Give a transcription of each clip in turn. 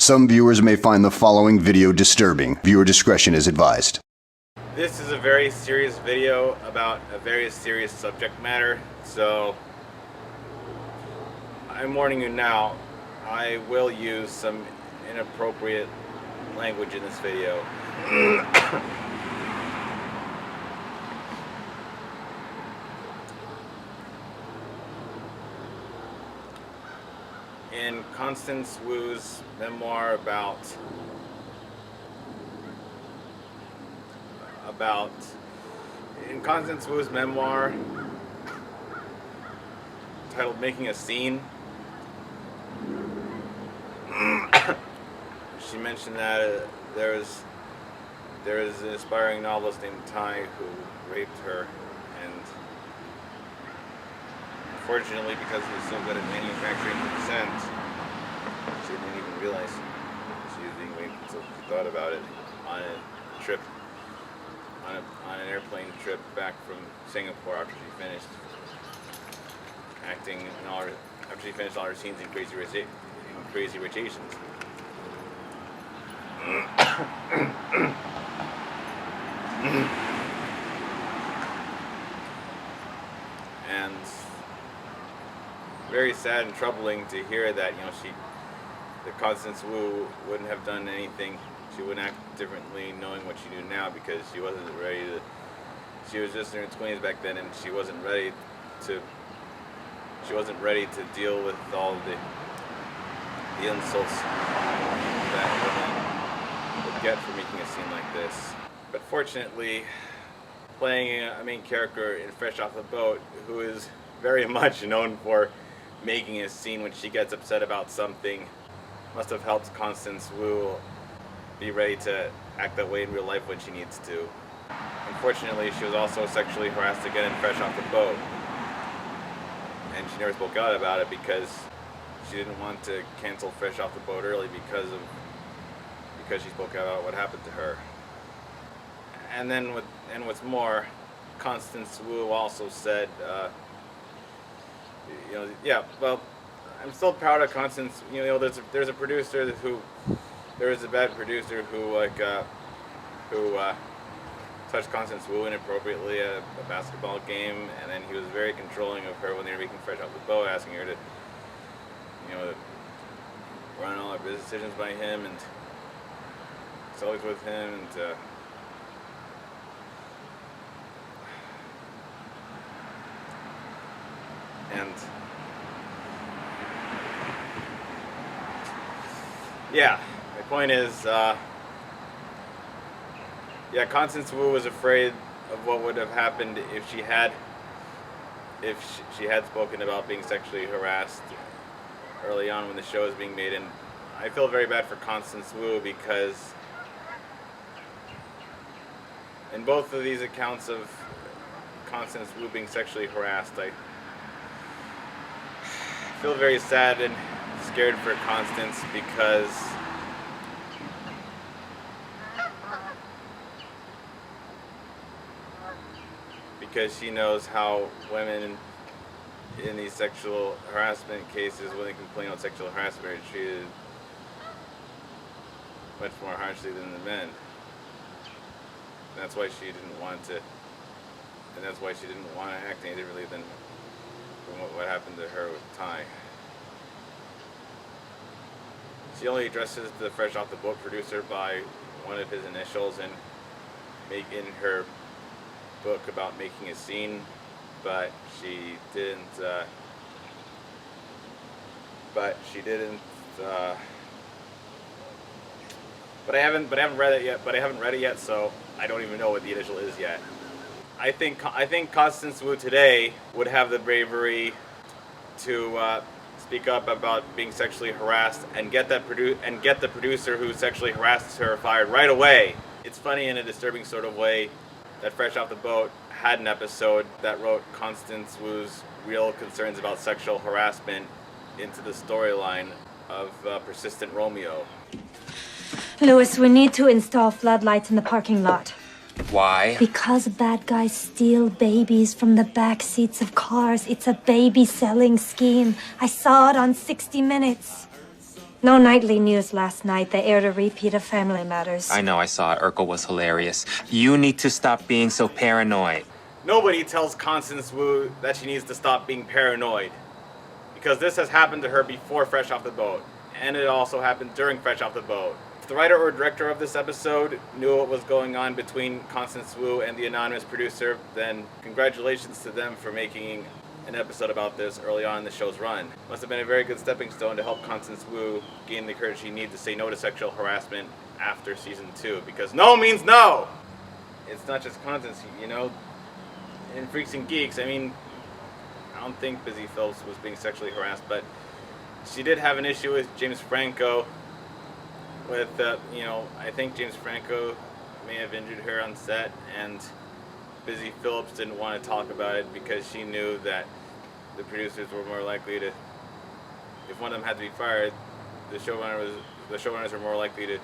Some viewers may find the following video disturbing. Viewer discretion is advised. This is a very serious video about a very serious subject matter, so I'm warning you now, I will use some inappropriate language in this video. In Constance Wu's memoir in Constance Wu's memoir titled Making a Scene, she mentioned that there is an aspiring novelist named Tai who raped her, and unfortunately, because he was so good at manufacturing consent, she didn't even realize she was being raped until she thought about it on a trip, on an airplane trip back from Singapore after she finished acting in after she finished all her scenes in Crazy Rich Asians. And very sad and troubling to hear that, that Constance Wu wouldn't have done anything. She wouldn't act differently knowing what she knew now, because she wasn't ready to. She was just in her 20s back then, and she wasn't ready to. She wasn't ready to deal with all the insults that women would get for making a scene like this. But fortunately, playing a main character in Fresh Off the Boat, who is very much known for making a scene when she gets upset about something, must have helped Constance Wu be ready to act that way in real life when she needs to. Unfortunately, she was also sexually harassed again in Fresh Off the Boat, and she never spoke out about it because she didn't want to cancel Fresh Off the Boat early because she spoke out about what happened to her. And then what's more, Constance Wu also said, well, I'm still proud of Constance. There's a producer who, there was a bad producer who touched Constance Wu inappropriately at a basketball game, and then he was very controlling of her when they were making Fresh Off the Boat, asking her to, run all her business decisions by him, and it's always with him, and yeah, my point is, Constance Wu was afraid of what would have happened if she had spoken about being sexually harassed early on when the show was being made, and I feel very bad for Constance Wu because in both of these accounts of Constance Wu being sexually harassed, I feel very sad and scared for Constance because she knows how women in these sexual harassment cases, when they complain about sexual harassment, are treated much more harshly than the men. And that's why she didn't want to act any differently than what happened to her with Tai. She only addresses the Fresh Off the Boat producer by one of his initials in her book about making a scene, but she didn't. But I haven't read it yet. But I haven't read it yet, so I don't even know what the initial is yet. I think Constance Wu today would have the bravery to speak up about being sexually harassed and get the producer who sexually harassed her fired right away. It's funny in a disturbing sort of way that Fresh Off the Boat had an episode that wrote Constance Wu's real concerns about sexual harassment into the storyline of Persistent Romeo. Louis, we need to install floodlights in the parking lot. Why? Because bad guys steal babies from the back seats of cars. It's a baby selling scheme. I saw it on 60 Minutes. No nightly news last night. They aired a repeat of Family Matters. I know, I saw it. Urkel was hilarious. You need to stop being so paranoid. Nobody tells Constance Wu that she needs to stop being paranoid. Because this has happened to her before Fresh Off the Boat. And it also happened during Fresh Off the Boat. If the writer or director of this episode knew what was going on between Constance Wu and the anonymous producer, then congratulations to them for making an episode about this early on in the show's run. Must have been a very good stepping stone to help Constance Wu gain the courage she needs to say no to sexual harassment after season 2. Because no means no! It's not just Constance, you know. In Freaks and Geeks, I mean, I don't think Busy Phillips was being sexually harassed, but she did have an issue with James Franco. I think James Franco may have injured her on set, and Busy Phillips didn't want to talk about it because she knew that the producers were more likely to, if one of them had to be fired, the showrunners were more likely to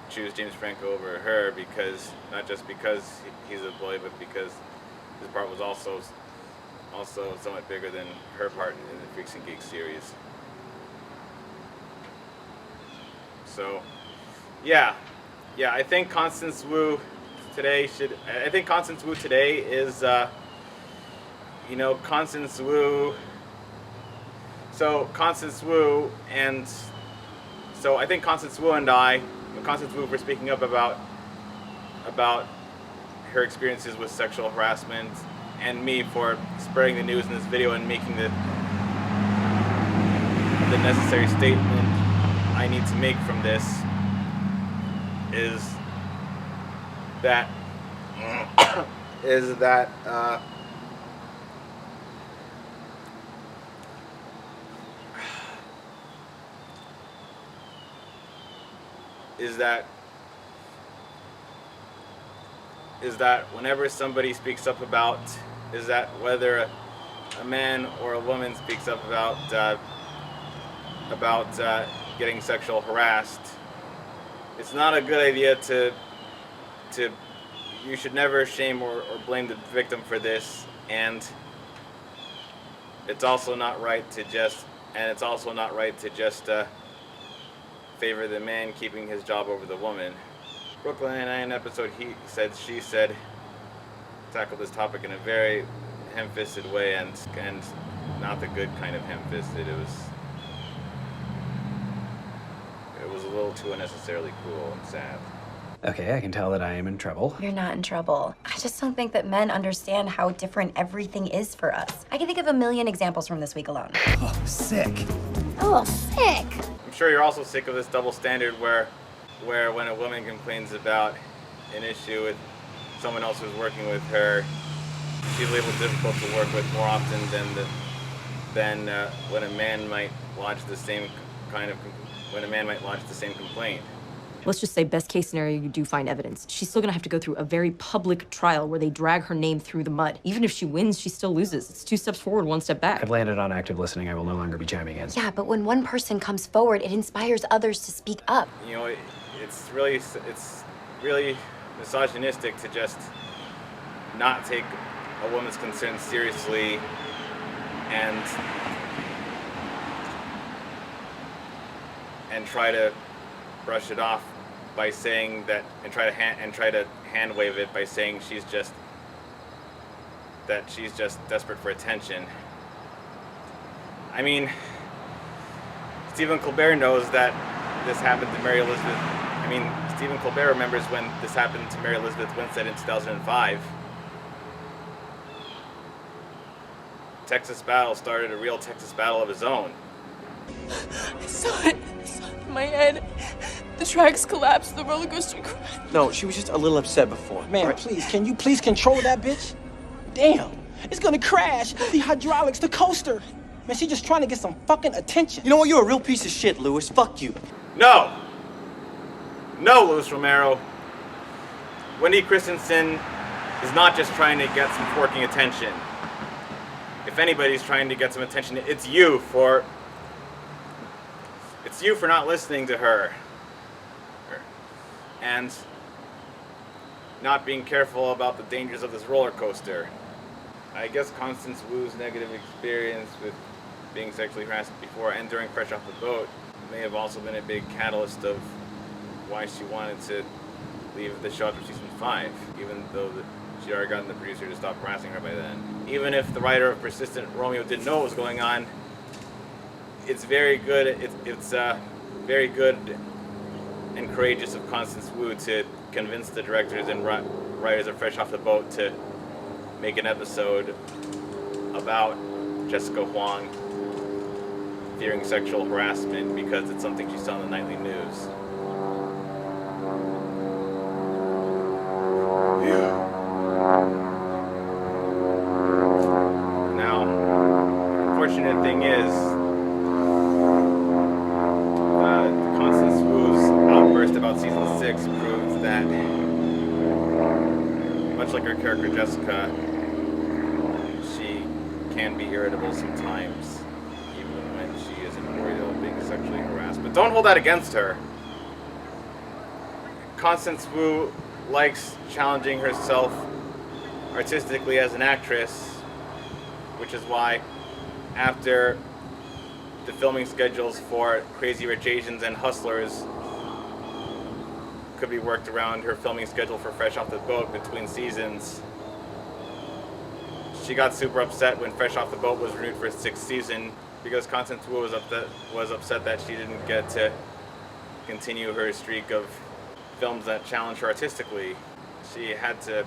choose James Franco over her, because not just because he's a bully, but because his part was also somewhat bigger than her part in the Freaks and Geeks series. So, yeah, I think Constance Wu today is, Constance Wu. So Constance Wu and I think Constance Wu and Constance Wu for speaking up about her experiences with sexual harassment, and me for spreading the news in this video and making the necessary statement I need to make from this is that whenever somebody speaks up about, whether a man or a woman speaks up about getting sexual harassed, it's not a good idea to you should never shame or blame the victim for this, and it's also not right to just favor the man keeping his job over the woman. Brooklyn Nine-Nine episode She Said tackled this topic in a very ham-fisted way, and not the good kind of ham-fisted. It was a little too unnecessarily cruel and sad. Okay, I can tell that I am in trouble. You're not in trouble. I just don't think that men understand how different everything is for us. I can think of a million examples from this week alone. Oh, sick. Oh, sick. I'm sure you're also sick of this double standard where when a woman complains about an issue with someone else who's working with her, she's labeled difficult to work with more often than when a man might lodge the same complaint. Let's just say best case scenario, you do find evidence. She's still gonna have to go through a very public trial where they drag her name through the mud. Even if she wins, she still loses. It's 2 steps forward, 1 step back. I've landed on active listening. I will no longer be chiming in. Yeah, but when one person comes forward, it inspires others to speak up. You know, it's really misogynistic to just not take a woman's concerns seriously and try to brush it off by saying that, and try to hand wave it by saying she's just desperate for attention. I mean, Stephen Colbert knows that this happened to Mary Elizabeth. I mean, Stephen Colbert remembers when this happened to Mary Elizabeth Winstead in 2005. Texas Battle started a real Texas battle of his own. I saw it in my head. The tracks collapsed, the roller coaster crashed. No, she was just a little upset before. Man, please, can you please control that bitch? Damn, it's gonna crash. The hydraulics, the coaster. Man, she's just trying to get some fucking attention. You know what? You're a real piece of shit, Louis. Fuck you. No, Louis Romero. Wendy Christensen is not just trying to get some forking attention. If anybody's trying to get some attention, it's you for not listening to her and not being careful about the dangers of this roller coaster. I guess Constance Wu's negative experience with being sexually harassed before and during Fresh Off the Boat may have also been a big catalyst of why she wanted to leave the show after season 5, even though she already gotten the producer to stop harassing her by then. Even if the writer of Persistent Romeo didn't know what was going on, it's very good. It's very good and courageous of Constance Wu to convince the directors and writers of Fresh Off the Boat to make an episode about Jessica Huang fearing sexual harassment because it's something she saw in the nightly news. Now, unfortunate thing is, Constance Wu's outburst about season 6 proves that, much like her character Jessica, she can be irritable sometimes, even when she isn't worried about being sexually harassed. But don't hold that against her. Constance Wu likes challenging herself artistically as an actress, which is why after the filming schedules for Crazy Rich Asians and Hustlers could be worked around her filming schedule for Fresh Off the Boat between seasons, she got super upset when Fresh Off the Boat was renewed for its 6th season because Constance Wu was upset that she didn't get to continue her streak of films that challenged her artistically. She had to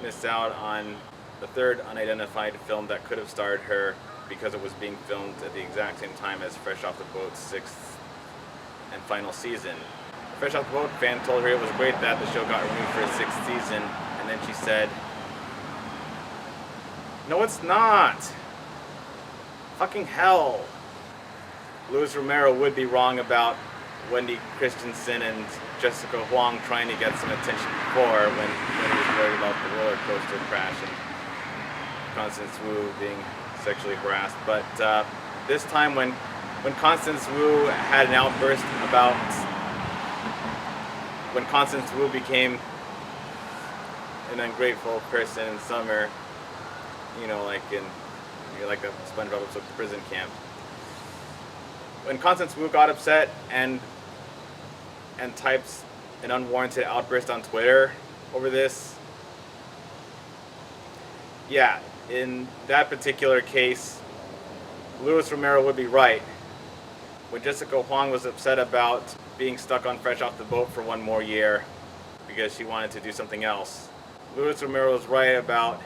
miss out on the 3rd unidentified film that could have starred her because it was being filmed at the exact same time as Fresh Off the Boat's 6th and final season. A Fresh Off the Boat fan told her it was great that the show got renewed for its 6th season, and then she said, "No, it's not. Fucking hell." Luis Romero would be wrong about Wendy Christensen and Jessica Huang trying to get some attention before when he was worried about the roller coaster crash and Constance Wu being sexually harassed. But this time when Constance Wu had an outburst about when Constance Wu became an ungrateful person in summer, like a SpongeBob episode of Prison Camp. When Constance Wu got upset and types an unwarranted outburst on Twitter over this, yeah, in that particular case, Luis Romero would be right. When Jessica Huang was upset about being stuck on Fresh Off the Boat for 1 more year because she wanted to do something else, Luis Romero was right about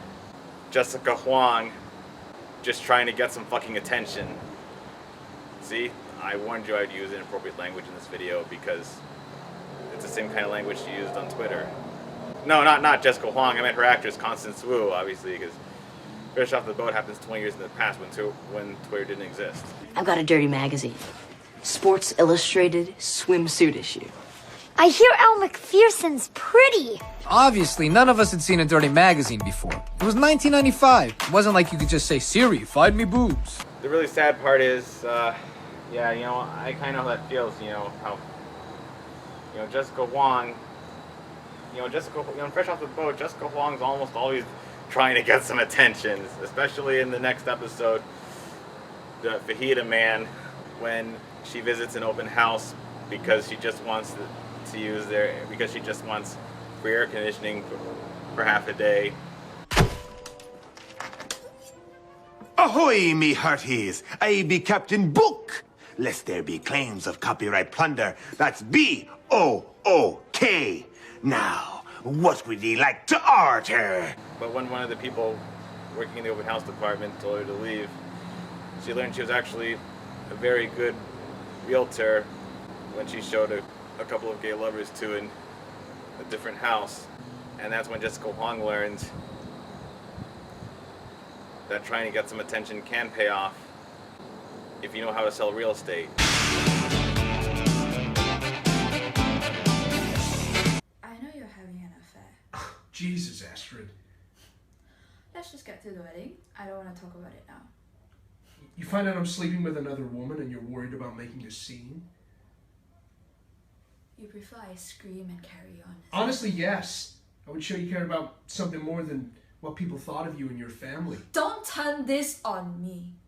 Jessica Huang just trying to get some fucking attention. See, I warned you I'd use inappropriate language in this video because it's the same kind of language she used on Twitter. No, not Jessica Huang. I meant her actress, Constance Wu, obviously, because Fresh Off the Boat happens 20 years in the past when Twitter didn't exist. I've got a dirty magazine. Sports Illustrated swimsuit issue. I hear Elle Macpherson's pretty. Obviously, none of us had seen a dirty magazine before. It was 1995. It wasn't like you could just say, "Siri, find me boobs." The really sad part is, I kind of know how that feels, how, Jessica Huang, Fresh Off the Boat, Jessica Huang's almost always trying to get some attention, especially in the next episode, the Fajita Man, when she visits an open house because she just wants because she just wants free air conditioning for half a day. Ahoy, me hearties! I be Captain Book! Lest there be claims of copyright plunder, that's B-O-O-K! Now, what would ye like to order? But when one of the people working in the open house department told her to leave, she learned she was actually a very good realtor when she showed a couple of gay lovers to a different house. And that's when Jessica Huang learned that trying to get some attention can pay off if you know how to sell real estate. I know you're having an affair. Jesus, Astrid. Let's just get to the wedding. I don't want to talk about it now. You find out I'm sleeping with another woman and you're worried about making a scene? You prefer I scream and carry on? Honestly, yes. I would show you cared about something more than what people thought of you and your family. Don't turn this on me.